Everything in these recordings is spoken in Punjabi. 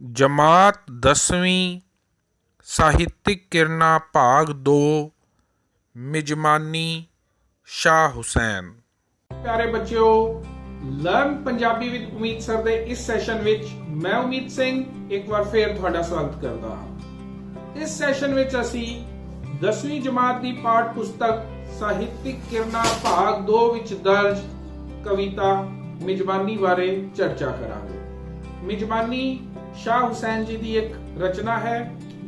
जमात 10वीं ਸਾਹਿਤਿਕ ਕਿਰਨਾਂ ਭਾਗ 2 ਮਿਜ਼ਮਾਨੀ ਸ਼ਾਹ ਹੁਸੈਨ। ਪਿਆਰੇ ਬੱਚਿਓ, ਲਰਨ ਪੰਜਾਬੀ ਵਿਦ ਉਮੀਦ ਸਰ ਦੇ ਇਸ ਸੈਸ਼ਨ ਵਿੱਚ ਮੈਂ ਉਮੀਦ ਸਿੰਘ ਇੱਕ ਵਾਰ ਫੇਰ ਤੁਹਾਡਾ ਸਵਾਗਤ ਕਰਦਾ ਹਾਂ। ਇਸ ਸੈਸ਼ਨ ਵਿੱਚ ਅਸੀਂ 10ਵੀਂ ਜਮਾਤ ਦੀ ਪਾਠ ਪੁਸਤਕ ਸਾਹਿਤਿਕ ਕਿਰਨਾਂ ਭਾਗ 2 ਵਿੱਚ ਦਰਜ ਕਵਿਤਾ ਮਿਜ਼ਮਾਨੀ ਬਾਰੇ ਚਰਚਾ ਕਰਾਂਗੇ। ਮਿਜ਼ਮਾਨੀ शाह हुसैन जी की एक रचना है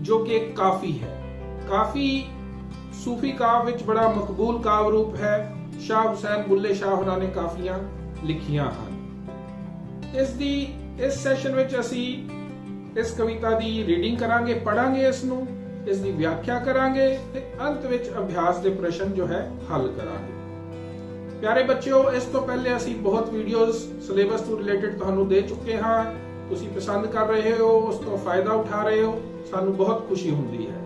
जो कि एक काफी है। काफी सूफी काव्य विच बड़ा मकबूल काव्य रूप है। शाह हुसैन बुल्ले शाह होरां ने काफियां लिखियां हन। इस सैशन विच असी इस कविता की रीडिंग करांगे, पढ़ांगे, इस दी व्याख्या करांगे ते अंत विच अभ्यास के प्रश्न जो है हल करांगे। प्यारे बच्चों, इस तो पहले असी बहुत वीडियोस सिलेबस तो रिलेटेड तुहानू दे चुके हाँ। ਤੁਸੀਂ ਪਸੰਦ ਕਰ ਰਹੇ ਹੋ, ਉਸ ਤੋਂ ਫਾਇਦਾ ਉਠਾ ਰਹੇ ਹੋ, ਸਾਨੂੰ ਬਹੁਤ ਖੁਸ਼ੀ ਹੁੰਦੀ ਹੈ।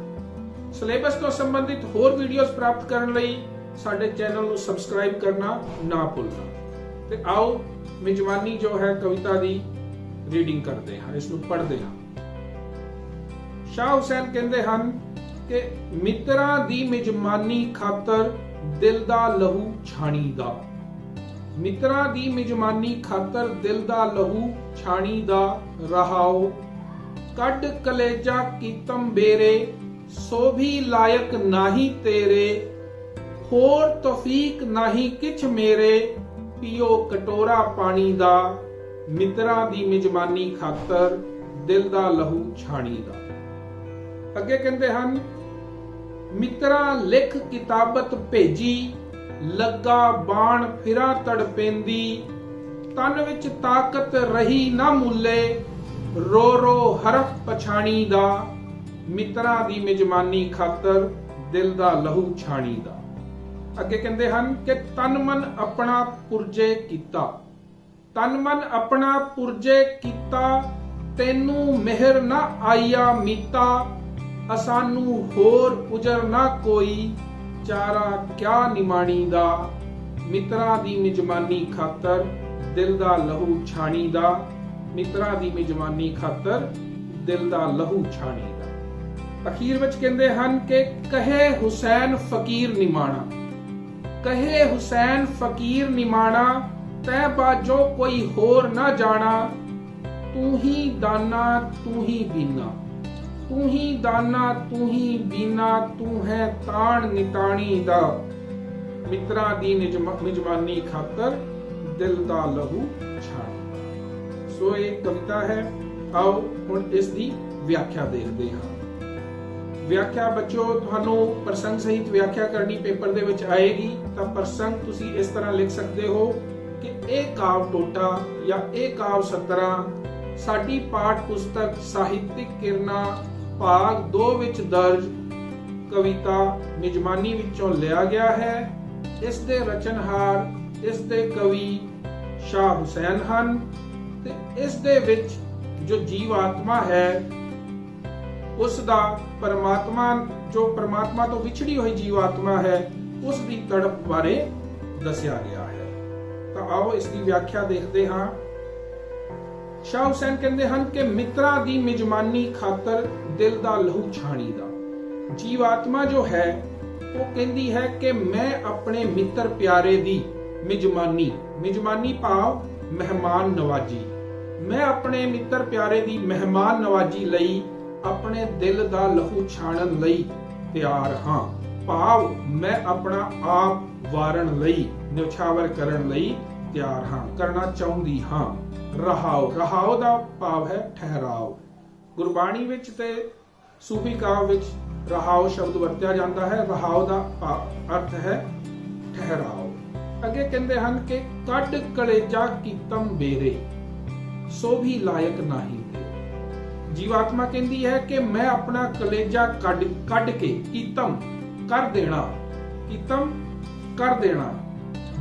ਸਿਲੇਬਸ ਤੋਂ ਸੰਬੰਧਿਤ ਹੋਰ ਵੀਡੀਓਜ਼ ਪ੍ਰਾਪਤ ਕਰਨ ਲਈ ਸਾਡੇ ਚੈਨਲ ਨੂੰ ਸਬਸਕ੍ਰਾਈਬ ਕਰਨਾ ਨਾ ਭੁੱਲਣਾ। ਤੇ ਆਓ ਮਿਜ਼ਮਾਨੀ ਜੋ ਹੈ ਕਵਿਤਾ ਦੀ ਰੀਡਿੰਗ ਕਰਦੇ ਹਾਂ, ਇਸ ਨੂੰ ਪੜ੍ਹਦੇ ਹਾਂ। ਸ਼ਾਹ ਹੁਸੈਨ ਕਹਿੰਦੇ ਹਨ ਕਿ ਮਿੱਤਰਾਂ ਦੀ ਮਿਜ਼ਮਾਨੀ ਖਾਤਰ ਦਿਲ ਦਾ ਲਹੂ ਛਾਣੀ ਦਾ। ਮਿੱਤਰਾਂ ਦੀ ਮਿਜ਼ਮਾਨੀ ਖਾਤਰ ਦਿਲ ਦਾ ਲਹੂ ਛਾਣੀ ਦਾ ਰਹਾਓ। ਕੱਢ ਕਲੇਜਾ ਕੀਤਮ ਬੇਰੇ ਸੋ ਵੀ ਲਾਇਕ ਨਾਹੀ ਤੇਰੇ। ਹੋਰ ਤੌਫੀਕ ਨਾਹੀ ਕਿਛ ਮੇਰੇ ਪੀਓ ਕਟੋਰਾ ਪਾਣੀ ਦਾ। ਮਿੱਤਰਾਂ ਦੀ ਮਿਜ਼ਮਾਨੀ ਖਾਤਰ ਦਿਲ ਦਾ ਲਹੂ ਛਾਣੀ ਦਾ। ਅੱਗੇ ਕਹਿੰਦੇ ਹਨ, ਮਿੱਤਰਾਂ ਲਿਖ ਕਿਤਾਬਤ ਭੇਜੀ ਲੱਗਾ ਬਾਣ ਫਿਰਾਂ ਤੜਪੇਂਦੀ। ਤਨ ਵਿੱਚ ਤਾਕਤ ਰਹੀ ਨਾ ਮੁੱਲੇ ਰੋ ਰੋ ਹਰਫ ਪਛਾਣੀ ਦਾ। ਮਿੱਤਰਾਂ ਦੀ ਮਿਜ਼ਮਾਨੀ ਖਾਤਰ ਦਿਲ ਦਾ ਲਹੂ ਛਾਣੀ ਦਾ। ਅੱਗੇ ਕਹਿੰਦੇ ਹਨ ਕਿ ਤਨ ਮਨ ਆਪਣਾ ਪੁਰਜੇ ਕੀਤਾ। ਤਨ ਮਨ ਆਪਣਾ ਪੁਰਜੇ ਕੀਤਾ ਤੈਨੂੰ ਮਿਹਰ ਨਾ ਆਈਆ ਮੀਤਾ। ਅਸਾਨੂੰ ਹੋਰ ਉਜਰ ਨਾ ਕੋਈ ਚਾਰਾ ਕਿਆ ਨਿਮਾਣੀ ਦਾ। ਮਿੱਤਰਾਂ ਦੀ ਮਿਜ਼ਮਾਨੀ ਖਾਤਰ ਦਿਲ ਦਾ ਲਹੂ ਛਾਣੀ ਦਾ। ਮਿੱਤਰਾਂ ਦੀ ਮਿਜ਼ਮਾਨੀ ਖਾਤਰ ਦਿਲ ਦਾ ਲਹੂ ਛਾਣੀ ਦਾ। ਅਖੀਰ ਵਿੱਚ ਕਹਿੰਦੇ ਹਨ ਕਿ ਕਹੇ ਹੁਸੈਨ ਫਕੀਰ ਨਿਮਾਣਾ। ਕਹੇ ਹੁਸੈਨ ਫਕੀਰ ਨਿਮਾਣਾ ਤੈ ਬਾਜੋ ਕੋਈ ਹੋਰ ਨਾ ਜਾਣਾ। ਤੂੰ ਹੀ ਦਾਨਾ ਤੂੰ ਹੀ ਬੀਨਾ। ਤੂੰ ਹੀ ਦਾਨਾ ਤੂੰ ਹੀ ਬੀਨਾ ਤੂੰ ਹੈ ਤਾਣ ਨਿਤਾਣੀ ਦਾ। ਮਿੱਤਰਾਂ ਦੀ ਮਿਜ਼ਮਾਨੀ ਖਾਤਰ ਦਿਲ ਦਾ ਲਹੂ ਛਾਣੀ। ਸੋ ਇਹ ਕਵਿਤਾ ਹੈ। ਆਓ ਹੁਣ ਇਸ ਦੀ ਵਿਆਖਿਆ ਦੇਖਦੇ ਹਾਂ। ਵਿਆਖਿਆ ਬੱਚੋ, ਤੁਹਾਨੂੰ ਪ੍ਰਸੰਗ ਸਹਿਤ ਵਿਆਖਿਆ ਕਰਨੀ ਪੇਪਰ ਦੇ ਵਿੱਚ ਆਏਗੀ। ਤਾਂ ਪ੍ਰਸੰਗ ਤੁਸੀਂ ਇਸ ਤਰ੍ਹਾਂ ਲਿਖ ਸਕਦੇ ਹੋ ਕਿ ਇਹ ਕਾਵ ਟੋਟਾ ਜਾਂ ਇਹ ਕਾਵ ਸਤਰਾਂ ਸਾਡੀ ਪਾਠ ਪੁਸਤਕ ਸਾਹਿਤਿਕ ਕਿਰਨਾਂ ਭਾਗ 2 ਵਿੱਚ ਦਰਜ ਕਵਿਤਾ ਮਿਜ਼ਮਾਨੀ ਵਿੱਚੋਂ ਲਿਆ ਗਿਆ ਹੈ। ਇਸ ਦੇ ਰਚਨਹਾਰ, ਇਸ ਦੇ ਕਵੀ ਸ਼ਾਹ ਹੁਸੈਨ ਹਨ ਤੇ ਇਸ ਦੇ ਵਿੱਚ ਜੋ ਜੀਵ ਆਤਮਾ ਹੈ ਉਸ ਦਾ ਪਰਮਾਤਮਾ ਤੋਂ ਵਿਛੜੀ ਹੋਈ ਜੀਵ ਆਤਮਾ ਹੈ, ਉਸ ਦੀ ਤੜਪ ਬਾਰੇ ਦੱਸਿਆ ਗਿਆ ਹੈ। ਤਾਂ ਆਓ ਇਸ ਦੀ ਵਿਆਖਿਆ ਦੇਖਦੇ ਹਾਂ। ਸ਼ਾਹ ਹੁਸੈਨ ਕਹਿੰਦੇ ਹਨ ਕਿ ਮਿੱਤਰਾਂ ਦੀ ਮਿਜ਼ਮਾਨੀ ਖਾਤਰ ਦਿਲ ਦਾ ਲਹੂ ਛਾਣੀ ਦਾ। ਜੀਵ ਆਤਮਾ ਜੋ ਹੈ ਉਹ ਕਹਿੰਦੀ ਹੈ ਕਿ ਮੈਂ ਆਪਣੇ ਮਿੱਤਰ ਪਿਆਰੇ ਦੀ ਮਿਜ਼ਮਾਨੀ ਭਾਵ ਮਹਿਮਾਨ ਨਵਾਜੀ। ਮੈਂ ਆਪਣੇ ਮਿੱਤਰ ਪਿਆਰੇ ਦੀ ਮਹਿਮਾਨ ਨਵਾਜੀ ਲਈ ਆਪਣੇ ਦਿਲ ਦਾ ਲਹੂ ਛਾਣਨ ਲਈ ਤਿਆਰ ਹਾਂ। ਭਾਵ ਮੈਂ ਆਪਣਾ ਆਪ ਵਾਰਨ ਲਈ, ਨਿਛਾਵਰ ਕਰਨ ਲਈ ਤਿਆਰ ਹਾਂ, ਕਰਨਾ ਚਾਹੁੰਦੀ ਹਾਂ। ਰਹਾਓ ਦਾ ਭਾਵ ਹੈ ਠਹਿਰਾਓ। ਗੁਰਬਾਣੀ ਵਿੱਚ ਤੇ ਸੂਫੀ ਕਾਵ ਵਿੱਚ ਰਹਾਓ ਸ਼ਬਦ ਵਰਤਿਆ ਜਾਂਦਾ ਹੈ। ਰਹਾਓ ਦਾ ਅਰਥ ਹੈ ਠਹਿਰਾਓ। ਅੱਗੇ ਕਹਿੰਦੇ ਹਨ ਕਿ ਕੱਢ ਕਲੇਜਾ ਕੀਤਮ ਬੇਰੇ ਸੋ ਵੀ ਲਾਇਕ ਨਾਹੀ ਤੇਰੇ। ਜੀਵਾਤਮਾ ਕਹਿੰਦੀ ਹੈ ਕਿ ਮੈਂ ਆਪਣਾ ਕਲੇਜਾ ਕੱਢ ਕੇ ਕੀਤਮ ਕਰ ਦੇਣਾ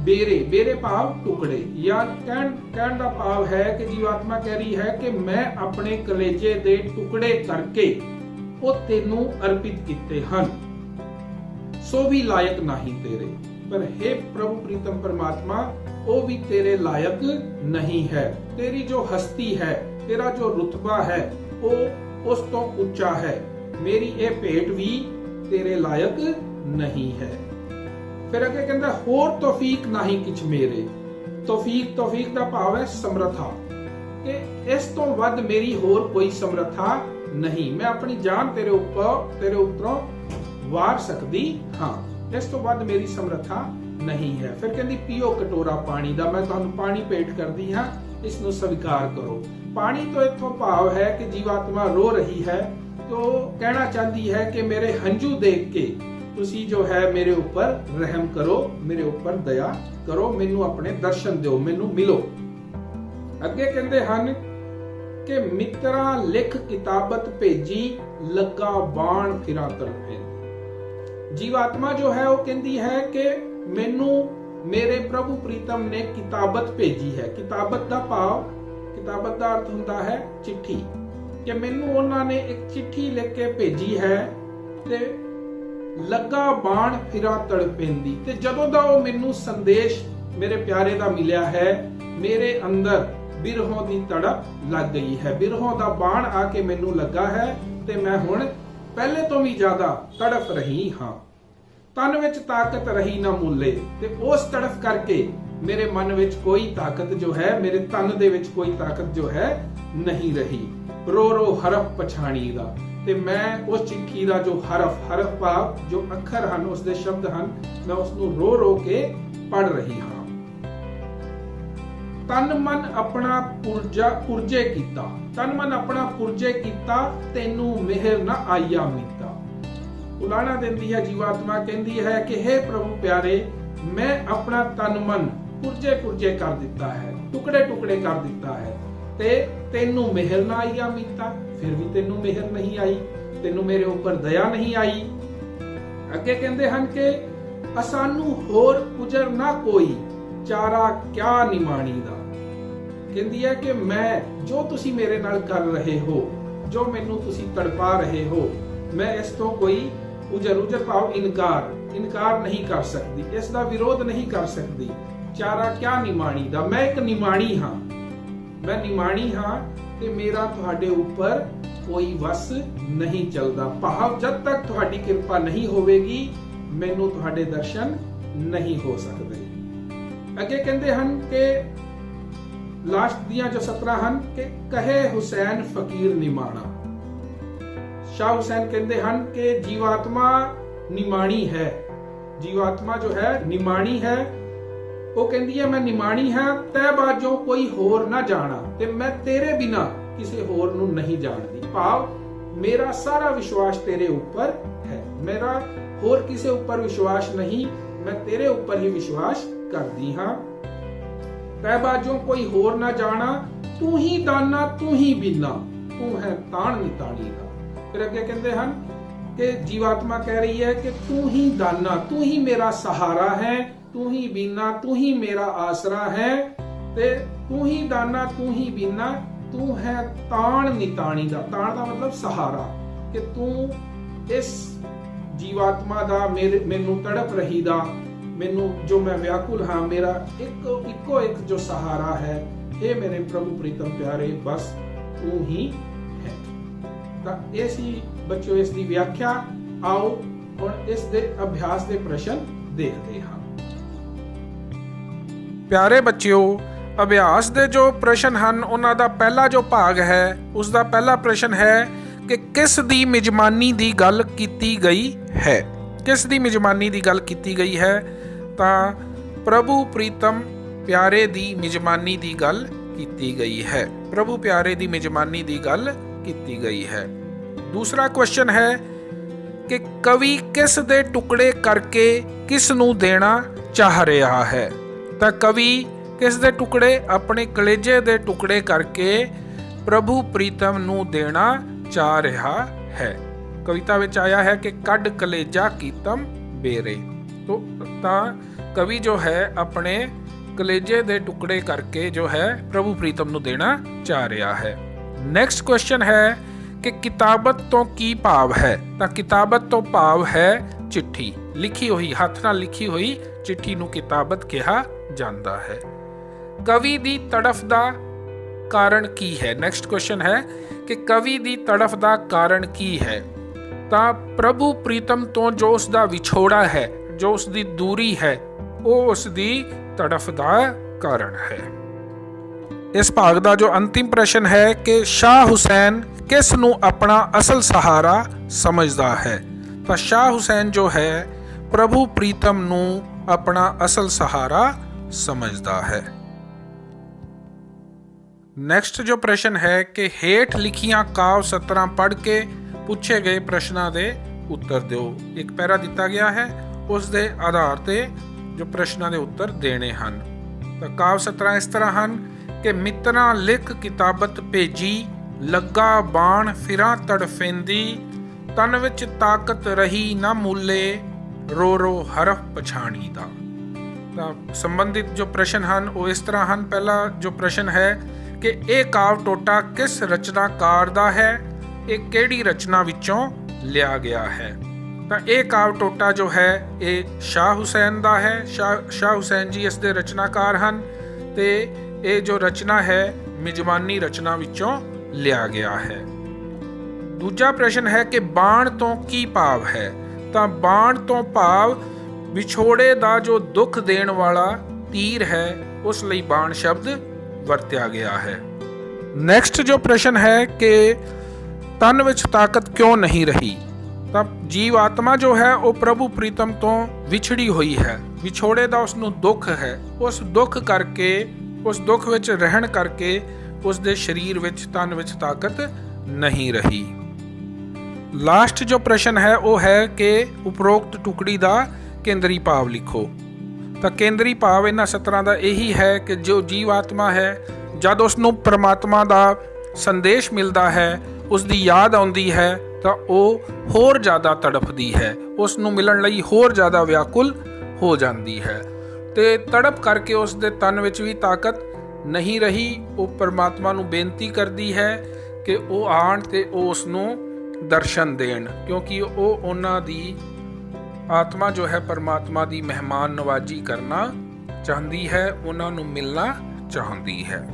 ਬੇਰੇ ਭਾਵ ਟੁਕੜੇ। ਜਾਂ ਕਹਿਣ ਦਾ ਭਾਵ ਹੈ ਕਿ ਜੀਵਾਤਮਾ ਕਹਿ ਰਹੀ ਹੈ ਕਿ ਮੈਂ ਆਪਣੇ ਕਲੇਜੇ ਦੇ ਟੁਕੜੇ ਕਰਕੇ ਉਹ ਤੈਨੂੰ ਅਰਪਿਤ ਕੀਤੇ ਹਨ। ਸੋ ਵੀ ਲਾਇਕ ਨਹੀਂ ਤੇਰੇ। ਪਰ हे ਪ੍ਰਭੂ ਪ੍ਰੀਤਮ ਪਰਮਾਤਮਾ, ਉਹ ਵੀ ਤੇਰੇ ਲਾਇਕ ਨਹੀਂ ਹੈ। ਤੇਰੀ ਜੋ ਹਸਤੀ ਹੈ, ਤੇਰਾ ਜੋ ਰੁਤਬਾ ਹੈ ਉਹ ਉਸ ਤੋਂ ਉੱਚਾ ਹੈ, ਮੇਰੀ ਇਹ ਭੇਟ ਵੀ ਤੇਰੇ ਲਾਇਕ ਨਹੀਂ ਹੈ। ਫਿਰ ਅੱਗੇ ਕਹਿੰਦਾ ਹੋਰ ਤੌਫੀਕ ਨਹੀਂ ਕਿਛ ਮੇਰੇ। ਤੌਫੀਕ ਦਾ ਭਾਵ ਹੈ ਸਮਰੱਥਾ, ਕਿ ਇਸ ਤੋਂ ਵੱਧ ਮੇਰੀ ਹੋਰ ਕੋਈ ਸਮਰੱਥਾ ਨਹੀਂ, ਮੈਂ ਆਪਣੀ ਜਾਨ ਤੇਰੇ ਉੱਪਰੋਂ ਵਾਰ ਸਕਦੀ ਹਾਂ, ਇਸ ਤੋਂ ਵੱਧ ਮੇਰੀ ਸਮਰੱਥਾ ਨਹੀਂ ਹੈ। ਫਿਰ ਕਹਿੰਦੀ ਪੀਓ ਕਟੋਰਾ ਪਾਣੀ ਦਾ, ਮੈਂ ਤੁਹਾਨੂੰ ਪਾਣੀ ਭੇਟ ਕਰਦੀ ਹਾਂ, ਇਸ ਨੂੰ ਸਵੀਕਾਰ ਕਰੋ। ਪਾਣੀ ਤੋਂ ਇੱਥੋਂ ਭਾਵ ਹੈ ਕਿ ਜੀਵਾਤਮਾ ਰੋ ਰਹੀ ਹੈ, ਤੇ ਉਹ ਕਹਿਣਾ ਚਾਹੁੰਦੀ ਹੈ ਕਿ ਮੇਰੇ ਹੰਝੂ ਦੇਖ ਕੇ ਤੁਸੀਂ ਜੋ ਹੈ ਮੇਰੇ ਉੱਪਰ ਰਹਿਮ ਕਰੋ, ਮੇਰੇ ਉੱਪਰ ਦਇਆ ਕਰੋ, ਮੈਨੂੰ ਆਪਣੇ ਦਰਸ਼ਨ ਦਿਓ, ਮੈਨੂੰ ਮਿਲੋ। ਅੱਗੇ ਕਹਿੰਦੇ ਹਨ ਕਿ ਮਿੱਤਰਾਂ ਲਿਖ ਕਿਤਾਬਤ ਭੇਜੀ, ਲੱਗਾ ਬਾਣ ਫਿਰਾਂ ਤੜਫੇ। ਜੀਵਾਤਮਾ ਜੋ ਹੈ ਉਹ ਕਹਿੰਦੀ ਹੈ ਕਿ ਮੈਨੂੰ ਮੇਰੇ ਪ੍ਰਭੂ ਪ੍ਰੀਤਮ ਨੇ ਕਿਤਾਬਤ ਭੇਜੀ ਹੈ। ਕਿਤਾਬਤ ਦਾ ਅਰਥ ਹੁੰਦਾ ਹੈ ਚਿੱਠੀ, ਕਿ ਮੈਨੂੰ ਉਹਨਾਂ ਨੇ ਇੱਕ ਚਿੱਠੀ ਲਿਖ ਕੇ ਭੇਜੀ ਹੈ ਤੇ ਲੱਗਾ ਬਾਣ ਫਿਰਾਂ ਤੜਪੇਂਦੀ। ਤੇ ਜਦੋਂ ਦਾ ਉਹ ਮੈਨੂੰ ਸੰਦੇਸ਼ ਮੇਰੇ ਪਿਆਰੇ ਦਾ ਮਿਲਿਆ ਹੈ, ਮੇਰੇ ਅੰਦਰ ਬਿਰਹੋਂ ਦੀ ਤੜਪ ਲੱਗ ਗਈ ਹੈ, ਬਿਰਹੋਂ ਦਾ ਬਾਣ ਆ ਕੇ ਮੈਨੂੰ ਲੱਗਾ ਹੈ ਤੇ ਮੈਂ ਹੁਣ ਪਹਿਲੇ ਤੋਂ ਵੀ ਜ਼ਿਆਦਾ ਤੜਫ ਰਹੀ ਹਾਂ। ਤਨ ਵਿੱਚ ਤਾਕਤ ਰਹੀ ਨਾ ਮੁੱਲੇ, ਤੇ ਉਸ ਤੜਫ ਕਰਕੇ ਮੇਰੇ ਮਨ ਵਿੱਚ ਕੋਈ ਤਾਕਤ ਜੋ ਹੈ, ਮੇਰੇ ਤਨ ਦੇ ਵਿੱਚ ਕੋਈ ਤਾਕਤ ਜੋ ਹੈ ਨਹੀਂ ਰਹੀ। ਰੋ ਰੋ ਹਰਫ ਪਛਾਣੀ ਦਾ, ਤੇ ਮੈਂ ਉਸ ਚਿੱਠੀ ਦਾ ਜੋ ਹਰਫ ਭਾਵ ਜੋ ਅੱਖਰ ਹਨ, ਉਸ ਦੇ ਸ਼ਬਦ ਹਨ, ਮੈਂ ਉਸ ਨੂੰ ਰੋ ਰੋ ਕੇ ਪੜ ਰਹੀ ਹਾਂ। ਤਨ ਮਨ ਆਪਣਾ ਪੁਰਜੇ ਕੀਤਾ, ਤਨ ਮਨ ਆਪਣਾ ਪੁਰਜੇ ਕੀਤਾ, ਤੈਨੂੰ ਮਿਹਰ ਨਾ ਆਇਆ ਮੀਤਾ। ਉਲਾਣਾ ਦਿੰਦੀ ਹੈ ਜੀਵਾਤਮਾ, ਕਹਿੰਦੀ ਹੈ ਕਿ हे ਪ੍ਰਭੂ ਪਿਆਰੇ, ਮੈਂ ਆਪਣਾ ਤਨ ਮਨ ਪੁਰਜੇ ਕਰ ਦਿੱਤਾ ਹੈ, ਟੁਕੜੇ ਕਰ ਦਿੱਤਾ ਹੈ, ਤੇ ਤੈਨੂੰ ਮਿਹਰ ਨਾ ਆਇਆ ਮੀਤਾ, ਫਿਰ ਵੀ ਤੈਨੂੰ ਮਿਹਰ ਨਹੀਂ ਆਈ, ਤੈਨੂੰ ਮੇਰੇ ਉੱਪਰ ਦਇਆ ਨਹੀਂ ਆਈ। ਅੱਗੇ ਕਹਿੰਦੇ ਹਨ ਕਿ ਅਸਾਨੂੰ ਹੋਰ ਪੁਜਰ ਨਾ ਕੋਈ, ਚਾਰਾ ਕਿਆ ਨਿਮਾਣੀ ਦਾ। ਕਹਿੰਦੀ ਹੈ ਕਿ ਮੈਂ ਜੋ ਤੁਸੀਂ ਮੇਰੇ ਨਾਲ ਕਰ ਰਹੇ ਹੋ, ਜੋ ਮੈਨੂੰ ਤੁਸੀਂ ਤੜਪਾ ਰਹੇ ਹੋ, ਮੈਂ ਇਸ ਤੋਂ ਕੋਈ ਉਜਰ ਭਾਵ ਇਨਕਾਰ ਨਹੀਂ ਕਰ ਸਕਦੀ, ਇਸ ਦਾ ਵਿਰੋਧ ਨਹੀਂ ਕਰ ਸਕਦੀ। ਚਾਰਾ ਕਿਆ ਨਿਮਾਣੀ ਦਾ, ਮੈਂ ਇੱਕ ਨਿਮਾਣੀ ਹਾਂ, ਮੈਂ ਨਿਮਾਣੀ ਹਾਂ ਤੇ ਮੇਰਾ ਤੁਹਾਡੇ ਉੱਪਰ ਕੋਈ ਵਸ ਨਹੀਂ ਚੱਲਦਾ। ਭਾਵ ਜਦ ਤੱਕ ਤੁਹਾਡੀ ਕਿਰਪਾ ਨਹੀਂ ਹੋਵੇਗੀ, ਮੈਨੂੰ ਤੁਹਾਡੇ ਦਰਸ਼ਨ ਨਹੀਂ ਹੋ ਸਕਦੇ। ਅੱਗੇ ਕਹਿੰਦੇ ਹਨ ਕਿ ਲਾਸਟ ਦੀਆਂ ਜੋ 17 ਹਨ ਕਿ ਕਹੇ ਹੁਸੈਨ ਫਕੀਰ ਨਿਮਾਣਾ। ਸ਼ਾਹ ਹੁਸੈਨ ਕਹਿੰਦੇ ਹਨ ਕਿ ਜੀਵਾਤਮਾ ਨਿਮਾਣੀ ਹੈ, ਜੀਵਾਤਮਾ ਜੋ ਹੈ ਨਿਮਾਣੀ ਹੈ। ਉਹ ਕਹਿੰਦੀ ਹੈ ਮੈਂ ਨਿਮਾਣੀ ਹਾਂ, ਤੈ ਬਾਝੋਂ ਕੋਈ ਹੋਰ ਨਾ ਜਾਣਾ, ਤੇ ਮੈਂ ਤੇਰੇ ਬਿਨਾ ਕਿਸੇ ਹੋਰ ਨੂੰ ਨਹੀਂ ਜਾਣਦੀ। ਭਾਵ ਮੇਰਾ ਸਾਰਾ ਵਿਸ਼ਵਾਸ ਤੇਰੇ ਉੱਪਰ ਹੈ, ਮੇਰਾ ਹੋਰ ਕਿਸੇ ਉੱਪਰ ਵਿਸ਼ਵਾਸ ਨਹੀਂ, ਮੈਂ ਤੇਰੇ ਉੱਪਰ ਹੀ ਵਿਸ਼ਵਾਸ ਕਰਦੀ ਹਾਂ। ਤੈ ਬਾਝੋਂ ਕੋਈ ਹੋਰ ਨਾ ਜਾਣਾ, ਤੂੰ ਹੀ ਦਾਨਾ ਤੂੰ ਹੀ ਬੀਨਾ, ਤੂੰ ਹੈ ਤਾਣ ਨਿਤਾਣੀ ਦਾ। ਫਿਰ ਅੱਗੇ ਕਹਿੰਦੇ ਹਨ ਕਿ ਜੀਵਾਤਮਾ ਕਹਿ ਰਹੀ ਹੈ ਕਿ ਤੂੰ ਹੀ ਦਾਨਾ, ਤੂੰ ਹੀ ਮੇਰਾ ਸਹਾਰਾ ਹੈ, ਤੂੰ ਹੀ ਬੀਨਾ, ਤੂੰ ਹੀ ਮੇਰਾ ਆਸਰਾ ਹੈ, ਤੇ ਤੂੰ ਹੀ ਦਾਨਾ ਤੂੰ ਹੀ ਬੀਨਾ, ਤੂੰ ਹੈ ਤਾਣ ਨਿਤਾਣੀ ਦਾ। ਤਾਣ ਦਾ ਮਤਲਬ ਸਹਾਰਾ, ਕਿ ਤੂੰ ਇਸ ਜੀਵਾਤਮਾ ਦਾ ਮੈਨੂੰ ਤੜਪ ਰਹੀ ਦਾ, ਮੈਨੂੰ ਜੋ ਮੈਂ ਵਿਆਕੁਲ ਹਾਂ, ਮੇਰਾ ਇੱਕੋ ਇੱਕ ਜੋ ਸਹਾਰਾ ਹੈ, ਇਹ ਮੇਰੇ ਪ੍ਰਭੂ ਪ੍ਰੀਤਮ ਪਿਆਰੇ, ਬਸ ਤੂੰ ਹੀ ਹੈ। ਤਾਂ ਇਹ ਸੀ ਬੱਚਿਓ ਇਸ ਦੀ ਵਿਆਖਿਆ। ਆਓ ਹੁਣ ਇਸ ਦੇ ਅਭਿਆਸ ਦੇ ਪ੍ਰਸ਼ਨ ਦੇਖਦੇ ਹਾਂ। ਪਿਆਰੇ ਬੱਚਿਓ, ਅਭਿਆਸ ਦੇ ਜੋ ਪ੍ਰਸ਼ਨ ਹਨ, ਉਹਨਾਂ ਦਾ ਪਹਿਲਾ ਜੋ ਭਾਗ ਹੈ, ਉਸ ਦਾ ਪਹਿਲਾ ਪ੍ਰਸ਼ਨ ਹੈ ਕਿ ਕਿਸ ਦੀ ਮਿਜਮਾਨੀ ਦੀ ਗੱਲ ਕੀਤੀ ਗਈ ਹੈ। ਕਿਸ ਦੀ ਮਿਜਮਾਨੀ ਦੀ ਗੱਲ ਕੀਤੀ ਗਈ ਹੈ? ਤਾਂ ਪ੍ਰਭੂ ਪ੍ਰੀਤਮ ਪਿਆਰੇ ਦੀ ਮਿਜਮਾਨੀ ਦੀ ਗੱਲ ਕੀਤੀ ਗਈ ਹੈ। ਪ੍ਰਭੂ ਪਿਆਰੇ ਦੀ ਮਿਜਮਾਨੀ ਦੀ ਗੱਲ ਕੀਤੀ ਗਈ ਹੈ। ਦੂਸਰਾ ਕੁਐਸਚਨ ਹੈ ਕਿ ਕਵੀ ਕਿਸ ਦੇ ਟੁਕੜੇ ਕਰਕੇ ਕਿਸ ਨੂੰ ਦੇਣਾ ਚਾਹ ਰਿਹਾ ਹੈ। ਤਾਂ ਕਵੀ ਕਿਸ ਦੇ ਟੁਕੜੇ? ਆਪਣੇ ਕਲੇਜੇ ਦੇ ਟੁਕੜੇ ਕਰਕੇ ਪ੍ਰਭੂ ਪ੍ਰੀਤਮ ਨੂੰ ਦੇਣਾ ਚਾਹ ਰਿਹਾ ਹੈ। ਕਵਿਤਾ ਵਿੱਚ ਆਇਆ ਹੈ ਕਿ ਕੱਢ ਕਲੇਜਾ ਕੀਤਮ ਬੇਰੇ। ਤਾਂ ਕਵੀ ਜੋ ਹੈ ਆਪਣੇ ਕਲੇਜੇ ਦੇ ਟੁਕੜੇ ਕਰਕੇ ਜੋ ਹੈ ਪ੍ਰਭੂ ਪ੍ਰੀਤਮ ਨੂੰ ਦੇਣਾ ਚਾਹ ਰਿਹਾ ਹੈ। ਨੈਕਸਟ ਕੁਐਸਚਨ ਹੈ ਕਿ ਕਿਤਾਬਤ ਤੋਂ ਕੀ ਭਾਵ ਹੈ। ਤਾਂ ਕਿਤਾਬਤ ਤੋਂ ਭਾਵ ਹੈ ਚਿੱਠੀ, ਲਿਖੀ ਹੋਈ, ਹੱਥ ਨਾਲ ਲਿਖੀ ਹੋਈ ਚਿੱਠੀ ਨੂੰ ਕਿਤਾਬਤ ਕਿਹਾ ਜਾਂਦਾ ਹੈ। ਕਵੀ ਦੀ ਤੜਫ ਦਾ ਕਾਰਨ ਕੀ ਹੈ। ਨੈਕਸਟ ਕੁਐਸਚਨ ਹੈ ਕਿ ਕਵੀ ਦੀ ਤੜਫ ਦਾ ਕਾਰਨ ਕੀ ਹੈ। ਤਾਂ ਪ੍ਰਭੂ ਪ੍ਰੀਤਮ ਤੋਂ ਜੋ ਉਸ ਦਾ ਵਿਛੋੜਾ ਹੈ, ਜੋ ਉਸ ਦੀ ਦੂਰੀ ਹੈ, ਉਹ ਉਸ ਦੀ ਤੜਫ ਦਾ ਕਾਰਨ ਹੈ। ਇਸ ਭਾਗ ਦਾ ਜੋ ਅੰਤਿਮ ਪ੍ਰਸ਼ਨ ਹੈ ਕਿ ਸ਼ਾਹ ਹੁਸੈਨ ਕਿਸ ਨੂੰ ਆਪਣਾ ਅਸਲ ਸਹਾਰਾ ਸਮਝਦਾ ਹੈ। ਤਾਂ ਸ਼ਾਹ ਹੁਸੈਨ ਜੋ ਹੈ ਪ੍ਰਭੂ ਪ੍ਰੀਤਮ ਨੂੰ ਆਪਣਾ ਅਸਲ ਸਹਾਰਾ ਸਮਝਦਾ ਹੈ। ਨੈਕਸਟ ਜੋ ਪ੍ਰਸ਼ਨ ਹੈ ਕਿ ਹੇਠ ਲਿਖੀਆਂ ਕਾਵ ਸਤਰਾਂ ਪੜ੍ਹ ਕੇ ਪੁੱਛੇ ਗਏ ਪ੍ਰਸ਼ਨਾਂ ਦੇ ਉੱਤਰ ਦਿਓ। ਇੱਕ ਪੈਰਾ ਦਿੱਤਾ ਗਿਆ ਹੈ, ਉਸ ਦੇ ਆਧਾਰ ਤੇ ਜੋ ਪ੍ਰਸ਼ਨਾਂ ਦੇ ਉੱਤਰ ਦੇਣੇ ਹਨ। ਤਾਂ ਕਾਵ ਸਤਰਾਂ ਇਸ ਤਰ੍ਹਾਂ ਹਨ ਕਿ ਮਿੱਤਰਾਂ ਲਿਖ ਕਿਤਾਬਤ ਭੇਜੀ, ਲੱਗਾ ਬਾਣ ਫਿਰਾਂ ਤੜਫੇਂਦੀ, ਤਨ ਵਿੱਚ ਤਾਕਤ ਰਹੀ ਨਾ ਮੂਲੇ, ਰੋ ਰੋ ਹਰਫ ਪਛਾਣੀ ਦਾ। ਤਾਂ ਸੰਬੰਧਿਤ ਜੋ ਪ੍ਰਸ਼ਨ ਹਨ ਉਹ ਇਸ ਤਰ੍ਹਾਂ ਹਨ। ਪਹਿਲਾ ਜੋ ਪ੍ਰਸ਼ਨ ਹੈ ਕਿ ਇਹ ਕਾਵ ਟੋਟਾ ਕਿਸ ਰਚਨਾਕਾਰ ਦਾ ਹੈ, ਇਹ ਕਿਹੜੀ ਰਚਨਾ ਵਿੱਚੋਂ ਲਿਆ ਗਿਆ ਹੈ। ਤਾਂ ਇਹ ਕਾਵ ਟੋਟਾ ਜੋ ਹੈ ਇਹ ਸ਼ਾਹ ਹੁਸੈਨ ਦਾ ਹੈ। ਸ਼ਾਹ ਹੁਸੈਨ ਜੀ ਇਸ ਦੇ ਰਚਨਾਕਾਰ ਹਨ ਤੇ ਇਹ ਜੋ ਰਚਨਾ ਹੈ ਮਿਜਮਾਨੀ ਰਚਨਾ ਵਿੱਚੋਂ ਲਿਆ ਗਿਆ ਹੈ। ਦੂਜਾ ਪ੍ਰਸ਼ਨ ਹੈ ਕਿ ਬਾਣ ਤੋਂ ਕੀ ਭਾਵ ਹੈ। ਤਾਂ ਬਾਣ ਤੋਂ ਭਾਵ ਵਿਛੋੜੇ ਦਾ ਜੋ ਦੁੱਖ ਦੇਣ ਵਾਲਾ ਤੀਰ ਹੈ, ਉਸ ਲਈ ਬਾਣ ਸ਼ਬਦ ਵਰਤਿਆ ਗਿਆ ਹੈ। ਨੈਕਸਟ ਜੋ ਪ੍ਰਸ਼ਨ ਹੈ ਕਿ ਤਨ ਵਿੱਚ ਤਾਕਤ ਕਿਉਂ ਨਹੀਂ ਰਹੀ। ਤਾਂ ਜੀਵ ਆਤਮਾ ਜੋ ਹੈ ਉਹ ਪ੍ਰਭੂ ਪ੍ਰੀਤਮ ਤੋਂ ਵਿਛੜੀ ਹੋਈ ਹੈ, ਵਿਛੋੜੇ ਦਾ ਉਸ ਨੂੰ ਦੁੱਖ ਹੈ। ਉਸ ਦੁੱਖ ਕਰਕੇ, ਉਸ ਦੁੱਖ ਵਿੱਚ ਰਹਿਣ ਕਰਕੇ ਉਸ ਦੇ ਸਰੀਰ ਵਿੱਚ, ਤਨ ਵਿੱਚ ਤਾਕਤ ਨਹੀਂ ਰਹੀ। ਲਾਸਟ ਜੋ ਪ੍ਰਸ਼ਨ ਹੈ ਉਹ ਹੈ ਕਿ ਉਪਰੋਕਤ ਟੁਕੜੀ ਦਾ ਕੇਂਦਰੀ ਭਾਵ ਲਿਖੋ। ਤਾਂ ਕੇਂਦਰੀ ਭਾਵ ਇਹਨਾਂ ਸਤਰਾਂ ਦਾ ਇਹੀ ਹੈ ਕਿ ਜੋ ਜੀਵ ਆਤਮਾ ਹੈ, ਜਦ ਉਸ ਨੂੰ ਪਰਮਾਤਮਾ ਦਾ ਸੰਦੇਸ਼ ਮਿਲਦਾ ਹੈ, ਉਸ ਦੀ ਯਾਦ ਆਉਂਦੀ ਹੈ, ਤਾਂ ਉਹ ਹੋਰ ਜ਼ਿਆਦਾ ਤੜਫਦੀ ਹੈ, ਉਸ ਨੂੰ ਮਿਲਣ ਲਈ ਹੋਰ ਜ਼ਿਆਦਾ ਵਿਆਕੁਲ ਹੋ ਜਾਂਦੀ ਹੈ ਤੇ ਤੜਪ ਕਰਕੇ ਉਸ ਦੇ ਤਨ ਵਿੱਚ ਵੀ ਤਾਕਤ ਨਹੀਂ ਰਹੀ। ਉਹ ਪਰਮਾਤਮਾ ਨੂੰ ਬੇਨਤੀ ਕਰਦੀ ਹੈ ਕਿ ਉਹ ਆਣ ਤੇ ਉਹ ਉਸ ਨੂੰ ਦਰਸ਼ਨ ਦੇਣ, ਕਿਉਂਕਿ ਉਹ ਉਹਨਾਂ ਦੀ ਆਤਮਾ ਜੋ ਹੈ ਪਰਮਾਤਮਾ ਦੀ ਮਹਿਮਾਨ ਨਵਾਜੀ ਕਰਨਾ ਚਾਹੁੰਦੀ ਹੈ, ਉਹਨਾਂ ਨੂੰ ਮਿਲਣਾ ਚਾਹੁੰਦੀ ਹੈ।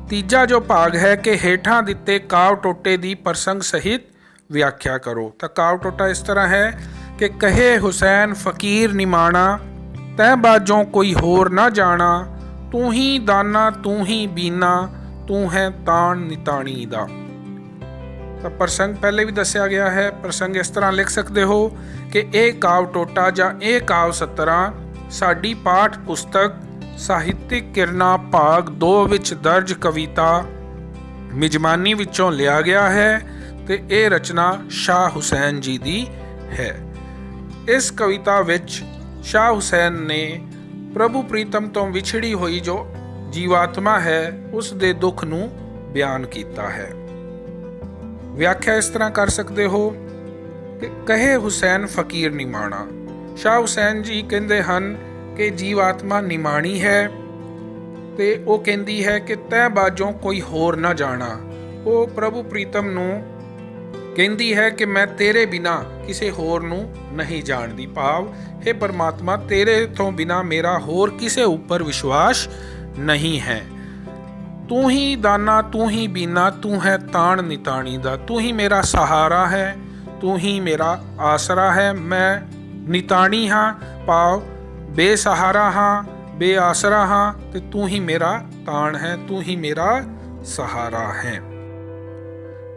ਤੀਜਾ ਜੋ ਭਾਗ ਹੈ ਕਿ ਹੇਠਾਂ ਦਿੱਤੇ ਕਾਵ ਟੋਟੇ ਦੀ ਪ੍ਰਸੰਗ ਸਹਿਤ ਵਿਆਖਿਆ ਕਰੋ। ਤਾਂ ਕਾਵ ਟੋਟਾ ਇਸ ਤਰ੍ਹਾਂ ਹੈ ਕਿ ਕਹੇ ਹੁਸੈਨ ਫਕੀਰ ਨਿਮਾਣਾ, ਤੈਂ ਬਾਝੋਂ ਕੋਈ ਹੋਰ ਨਾ ਜਾਣਾ, ਤੂੰ ਹੀ ਦਾਨਾ ਤੂੰ ਹੀ ਬੀਨਾ, ਤੂੰ ਹੈ ਤਾਣ ਨਿਤਾਣੀ ਦਾ। ਤਾਂ ਪ੍ਰਸੰਗ ਪਹਿਲੇ ਵੀ ਦੱਸਿਆ ਗਿਆ ਹੈ। ਪ੍ਰਸੰਗ ਇਸ ਤਰ੍ਹਾਂ ਲਿਖ ਸਕਦੇ ਹੋ ਕਿ ਇਹ ਕਾਵ ਟੋਟਾ ਜਾਂ ਇਹ ਕਾਵ ਸਤਰਾਂ ਸਾਡੀ ਪਾਠ ਪੁਸਤਕ ਸਾਹਿਤਿਕ ਕਿਰਨਾ ਭਾਗ 2 ਵਿੱਚ ਦਰਜ ਕਵਿਤਾ ਮਿਜਮਾਨੀ ਵਿੱਚੋਂ ਲਿਆ ਗਿਆ ਹੈ ਤੇ ਇਹ ਰਚਨਾ ਸ਼ਾਹ ਹੁਸੈਨ ਜੀ ਦੀ ਹੈ। ਇਸ ਕਵਿਤਾ ਵਿੱਚ ਸ਼ਾਹ ਹੁਸੈਨ ਨੇ ਪ੍ਰਭੂ ਪ੍ਰੀਤਮ ਤੋਂ ਵਿਛੜੀ ਹੋਈ ਜੋ ਜੀਵਾਤਮਾ ਹੈ ਉਸ ਦੇ ਦੁੱਖ ਨੂੰ ਬਿਆਨ ਕੀਤਾ ਹੈ। ਵਿਆਖਿਆ ਇਸ ਤਰ੍ਹਾਂ ਕਰ ਸਕਦੇ ਹੋ ਕਿ ਕਹੇ ਹੁਸੈਨ ਫਕੀਰ ਨਿਮਾਣਾ। ਸ਼ਾਹ ਹੁਸੈਨ ਜੀ ਕਹਿੰਦੇ ਹਨ ਕਿ ਜੀਵਾਤਮਾ ਨਿਮਾਣੀ ਹੈ ਤੇ ਉਹ ਕਹਿੰਦੀ ਹੈ ਕਿ ਤੈਂ ਬਾਝੋਂ ਕੋਈ ਹੋਰ ਨਾ ਜਾਣਾ। ਉਹ ਪ੍ਰਭੂ ਪ੍ਰੀਤਮ ਨੂੰ ਕਹਿੰਦੀ ਹੈ ਕਿ ਮੈਂ ਤੇਰੇ ਬਿਨਾ ਕਿਸੇ ਹੋਰ ਨੂੰ ਨਹੀਂ ਜਾਣਦੀ। ਭਾਵ हे ਪਰਮਾਤਮਾ, ਤੇਰੇ ਤੋਂ ਬਿਨਾ ਮੇਰਾ ਹੋਰ ਕਿਸੇ ਉੱਪਰ ਵਿਸ਼ਵਾਸ ਨਹੀਂ ਹੈ। ਤੂੰ ਹੀ ਦਾਨਾ ਤੂੰ ਹੀ ਬੀਨਾ, ਤੂੰ ਹੈ ਤਾਣ ਨਿਤਾਣੀ ਦਾ। ਤੂੰ ਹੀ ਮੇਰਾ ਸਹਾਰਾ ਹੈ, ਤੂੰ ਹੀ ਮੇਰਾ ਆਸਰਾ ਹੈ। ਮੈਂ ਨਿਤਾਣੀ ਹਾਂ, ਭਾਵ ਬੇਸਹਾਰਾ ਹਾਂ, ਬੇਆਸਰਾ ਹਾਂ ਤੇ ਤੂੰ ਹੀ ਮੇਰਾ ਤਾਣ ਹੈ, ਤੂੰ ਹੀ ਮੇਰਾ ਸਹਾਰਾ ਹੈ।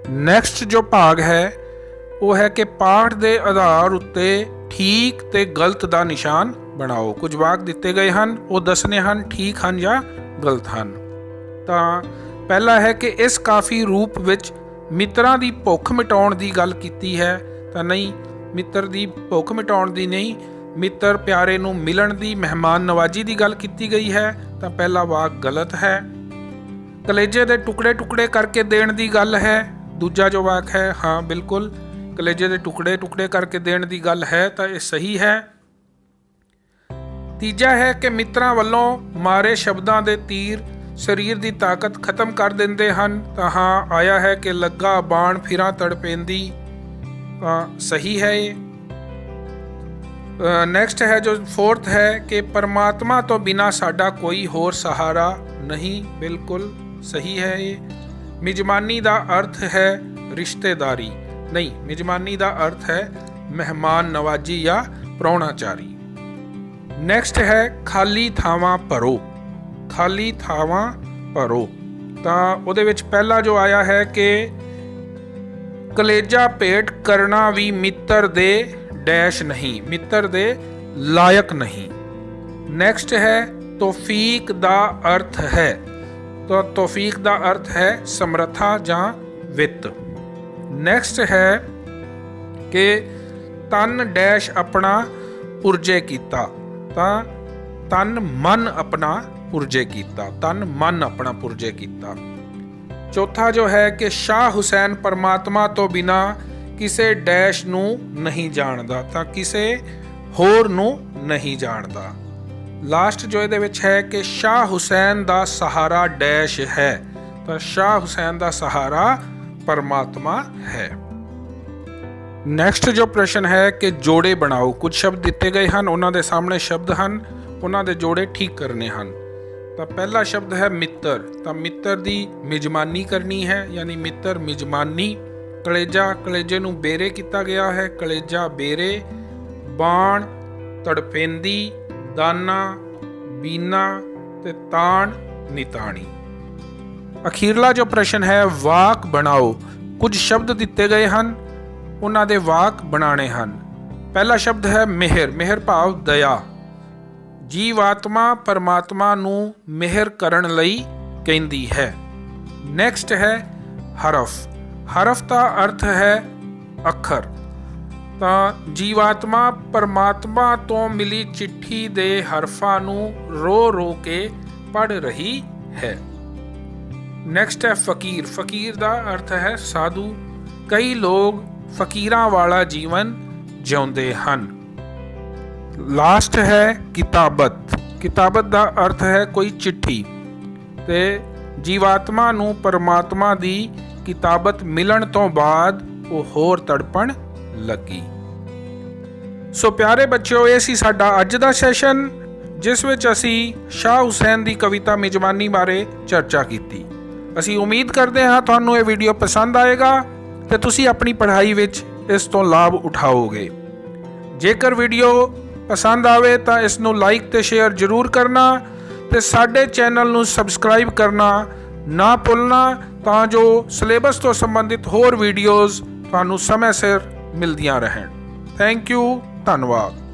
ਨੈਕਸਟ ਜੋ ਭਾਗ ਹੈ ਉਹ ਹੈ ਕਿ ਪਾਠ ਦੇ ਆਧਾਰ ਉੱਤੇ ਠੀਕ ਤੇ ਗਲਤ ਦਾ ਨਿਸ਼ਾਨ ਬਣਾਓ। ਕੁਝ ਵਾਕ ਦਿੱਤੇ ਗਏ ਹਨ, ਉਹ ਦੱਸਣੇ ਹਨ ਠੀਕ ਹਨ ਜਾਂ ਗਲਤ ਹਨ। ਤਾਂ ਪਹਿਲਾ ਹੈ ਕਿ ਇਸ ਕਾਫੀ ਰੂਪ ਵਿੱਚ ਮਿੱਤਰਾਂ ਦੀ ਭੁੱਖ ਮਿਟਾਉਣ ਦੀ ਗੱਲ ਕੀਤੀ ਹੈ। ਤਾਂ ਨਹੀਂ, ਮਿੱਤਰ ਦੀ ਭੁੱਖ ਮਿਟਾਉਣ ਦੀ ਨਹੀਂ, ਮਿੱਤਰ ਪਿਆਰੇ ਨੂੰ ਮਿਲਣ ਦੀ, ਮਹਿਮਾਨ ਨਵਾਜੀ ਦੀ ਗੱਲ ਕੀਤੀ ਗਈ ਹੈ। ਤਾਂ ਪਹਿਲਾ ਵਾਕ ਗਲਤ ਹੈ। ਕਲੇਜੇ ਦੇ ਟੁਕੜੇ ਟੁਕੜੇ ਕਰਕੇ ਦੇਣ ਦੀ ਗੱਲ ਹੈ। ਦੂਜਾ ਜੋ ਵਾਕ ਹੈ, ਹਾਂ ਬਿਲਕੁਲ ਕਲੇਜੇ ਦੇ ਟੁਕੜੇ ਟੁਕੜੇ ਕਰਕੇ ਦੇਣ ਦੀ ਗੱਲ ਹੈ, ਤਾਂ ਇਹ ਸਹੀ ਹੈ। ਤੀਜਾ ਹੈ ਕਿ ਮਿੱਤਰਾਂ ਵੱਲੋਂ ਮਾਰੇ ਸ਼ਬਦਾਂ ਦੇ ਤੀਰ ਸਰੀਰ ਦੀ ਤਾਕਤ ਖਤਮ ਕਰ ਦਿੰਦੇ ਹਨ। ਤਾਂ ਹਾਂ ਆਇਆ ਹੈ ਕਿ ਲੱਗਾ ਬਾਣ ਫਿਰਾਂ ਤੜਪੇਂਦੀ, ਤਾਂ ਸਹੀ ਹੈ ਇਹ। ਨੈਕਸਟ ਹੈ ਜੋ ਫੋਰਥ ਹੈ ਕਿ ਪਰਮਾਤਮਾ ਤੋਂ ਬਿਨਾ ਸਾਡਾ ਕੋਈ ਹੋਰ ਸਹਾਰਾ ਨਹੀਂ, ਬਿਲਕੁਲ ਸਹੀ ਹੈ ਇਹ। ਮਿਜਮਾਨੀ ਦਾ ਅਰਥ ਹੈ ਰਿਸ਼ਤੇਦਾਰੀ, ਨਹੀਂ, ਮਿਜਮਾਨੀ ਦਾ ਅਰਥ ਹੈ ਮਹਿਮਾਨ ਨਵਾਜੀ ਜਾਂ ਪ੍ਰਾਹੁਣਾਚਾਰੀ। ਨੈਕਸਟ ਹੈ ਖਾਲੀ ਥਾਵਾਂ ਭਰੋ। ਖਾਲੀ ਥਾਵਾਂ ਭਰੋ, ਤਾਂ ਉਹਦੇ ਵਿੱਚ ਪਹਿਲਾ ਜੋ ਆਇਆ ਹੈ ਕਿ ਕਲੇਜਾ ਭੇਟ ਕਰਨਾ ਵੀ ਮਿੱਤਰ ਦੇ ਡੈਸ਼ ਨਹੀਂ, ਮਿੱਤਰ ਦੇ ਲਾਇਕ ਨਹੀਂ। ਨੈਕਸਟ ਹੈ ਤੌਫੀਕ ਦਾ ਅਰਥ ਹੈ, ਤਾਂ ਤੌਫੀਕ ਦਾ ਅਰਥ ਹੈ ਸਮਰੱਥਾ ਜਾਂ ਵਿੱਤ। ਨੈਕਸਟ ਹੈ ਕਿ ਤਨ ਡੈਸ਼ ਆਪਣਾ ਪੁਰਜੇ ਕੀਤਾ, ਤਾਂ ਤਨ ਮਨ ਆਪਣਾ ਪੁਰਜੇ ਕੀਤਾ, ਤਨ ਮਨ ਆਪਣਾ ਪੁਰਜੇ ਕੀਤਾ। ਚੌਥਾ ਜੋ ਹੈ ਕਿ ਸ਼ਾਹ ਹੁਸੈਨ ਪਰਮਾਤਮਾ ਤੋਂ ਬਿਨਾ ਕਿਸੇ ਡੈਸ਼ ਨੂੰ ਨਹੀਂ ਜਾਣਦਾ, ਤਾਂ ਕਿਸੇ ਹੋਰ ਨੂੰ ਨਹੀਂ ਜਾਣਦਾ। ਲਾਸਟ ਜੋ ਇਹਦੇ ਵਿੱਚ ਹੈ ਕਿ ਸ਼ਾਹ ਹੁਸੈਨ ਦਾ ਸਹਾਰਾ ਡੈਸ਼ ਹੈ, ਤਾਂ ਸ਼ਾਹ ਹੁਸੈਨ ਦਾ ਸਹਾਰਾ ਪਰਮਾਤਮਾ ਹੈ। ਨੈਕਸਟ ਜੋ ਪ੍ਰਸ਼ਨ ਹੈ ਕਿ ਜੋੜੇ ਬਣਾਓ। ਕੁਝ ਸ਼ਬਦ ਦਿੱਤੇ ਗਏ ਹਨ, ਉਹਨਾਂ ਦੇ ਸਾਹਮਣੇ ਸ਼ਬਦ ਹਨ, ਉਹਨਾਂ ਦੇ ਜੋੜੇ ਠੀਕ ਕਰਨੇ ਹਨ। ਤਾਂ ਪਹਿਲਾ ਸ਼ਬਦ ਹੈ ਮਿੱਤਰ, ਤਾਂ ਮਿੱਤਰ ਦੀ ਮਿਜਮਾਨੀ ਕਰਨੀ ਹੈ, ਯਾਨੀ ਮਿੱਤਰ ਮਿਜਮਾਨੀ। ਕਲੇਜਾ, ਕਲੇਜੇ ਨੂੰ ਬੇਰੇ ਕੀਤਾ ਗਿਆ ਹੈ, ਕਲੇਜਾ ਬੇਰੇ। ਬਾਣ ਤੜਪੇਂਦੀ, ਦਾਨਾ ਬੀਨਾ ਤੇ ਤਾਣ ਨਿਤਾਣੀ। ਅਖੀਰਲਾ ਜੋ ਪ੍ਰਸ਼ਨ ਹੈ ਵਾਕ ਬਣਾਓ। ਕੁਝ ਸ਼ਬਦ ਦਿੱਤੇ ਗਏ ਹਨ, ਉਹਨਾਂ ਦੇ ਵਾਕ ਬਣਾਉਣੇ ਹਨ। ਪਹਿਲਾ ਸ਼ਬਦ ਹੈ ਮਿਹਰ, ਮਿਹਰ ਭਾਵ ਦਇਆ। ਜੀਵਾਤਮਾ ਪਰਮਾਤਮਾ ਨੂੰ ਮਿਹਰ ਕਰਨ ਲਈ ਕਹਿੰਦੀ ਹੈ। ਨੈਕਸਟ ਹੈ ਹਰਫ, ਹਰਫ ਦਾ ਅਰਥ ਹੈ ਅੱਖਰ, ਤਾਂ ਜੀਵਾਤਮਾ ਪਰਮਾਤਮਾ ਤੋਂ ਮਿਲੀ ਚਿੱਠੀ ਦੇ ਹਰਫਾਂ ਨੂੰ ਰੋ ਰੋ ਕੇ ਪੜ੍ਹ ਰਹੀ ਹੈ। ਨੈਕਸਟ ਹੈ ਫਕੀਰ, ਫਕੀਰ ਦਾ ਅਰਥ ਹੈ ਸਾਧੂ। ਕਈ ਲੋਕ ਫਕੀਰਾਂ ਵਾਲਾ ਜੀਵਨ ਜਿਉਂਦੇ ਹਨ। ਲਾਸਟ ਹੈ ਕਿਤਾਬਤ, ਕਿਤਾਬਤ ਦਾ ਅਰਥ ਹੈ ਕੋਈ ਚਿੱਠੀ, ਤੇ ਜੀਵਾਤਮਾ ਨੂੰ ਪਰਮਾਤਮਾ ਦੀ ਕਿਤਾਬਤ ਮਿਲਣ ਤੋਂ ਬਾਅਦ ਉਹ ਹੋਰ ਤੜਪਣ ਲੱਗੀ। ਸੋ ਪਿਆਰੇ ਬੱਚਿਓ, ਇਹ ਸੀ ਸਾਡਾ ਅੱਜ ਦਾ ਸੈਸ਼ਨ, ਜਿਸ ਵਿੱਚ ਅਸੀਂ ਸ਼ਾਹ ਹੁਸੈਨ ਦੀ ਕਵਿਤਾ ਮਿਜਮਾਨੀ ਬਾਰੇ ਚਰਚਾ ਕੀਤੀ। ਅਸੀਂ ਉਮੀਦ ਕਰਦੇ ਹਾਂ ਤੁਹਾਨੂੰ ਇਹ ਵੀਡੀਓ ਪਸੰਦ ਆਏਗਾ ਤੇ ਤੁਸੀਂ ਆਪਣੀ ਪੜ੍ਹਾਈ ਵਿੱਚ ਇਸ ਤੋਂ ਲਾਭ ਉਠਾਓਗੇ। ਜੇਕਰ ਵੀਡੀਓ ਪਸੰਦ ਆਵੇ ਤਾਂ ਇਸ ਨੂੰ ਲਾਈਕ ਤੇ ਸ਼ੇਅਰ ਜ਼ਰੂਰ ਕਰਨਾ ਤੇ ਸਾਡੇ ਚੈਨਲ ਨੂੰ ਸਬਸਕ੍ਰਾਈਬ ਕਰਨਾ ਨਾ ਭੁੱਲਣਾ, ਤਾਂ ਜੋ ਸਿਲੇਬਸ ਤੋਂ ਸੰਬੰਧਿਤ ਹੋਰ ਵੀਡੀਓਜ਼ ਤੁਹਾਨੂੰ ਸਮੇਂ ਸਿਰ ਮਿਲਦੀਆਂ ਰਹਿਣ। ਥੈਂਕ ਯੂ, ਧੰਨਵਾਦ।